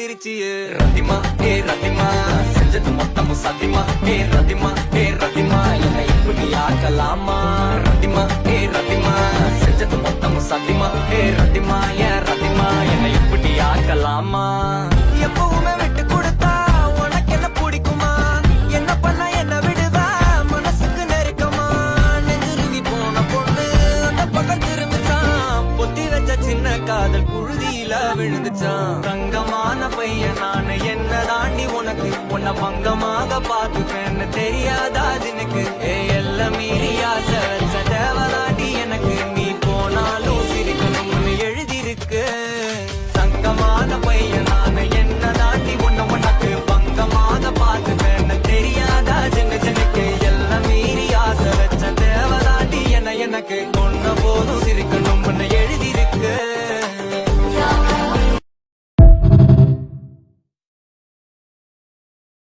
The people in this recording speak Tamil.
சிரிச்சியே ரதிமா ரதிமா செஞ்சது மொத்தமும் சதிமா ரதிமா ரதிமா என்னை இப்படி ஆக்கலாமா ரதிமா ரதிமா செஞ்சது மொத்தமும் சதிமா ரதிமா ரதிமா என்னை இப்படி ஆக்கலாமா எப்பவுமே விட்டு கொடுத்தா உனக்கு என்ன பிடிக்குமா என்ன பண்ண என்ன விடுவா மனசுக்கு நெருக்கமா நெஞ்சுருகி போன பொண்ணு அந்த பக்கம் திரும்பிச்சான் பொத்தி வச்ச சின்ன காதல் புழுதியில விழுந்துச்சான் தங்கமான பையன் நானு என்ன தாண்டி உனக்கு உன்னை பங்கமாக பார்த்துப்பேன்னு தெரியாதா எனக்கு எல்லாம் மீறி ஆசை வச்ச தேவதாண்டி எனக்கு நீ போனாலும் சிரிக்கணும்னு எழுதியிருக்கு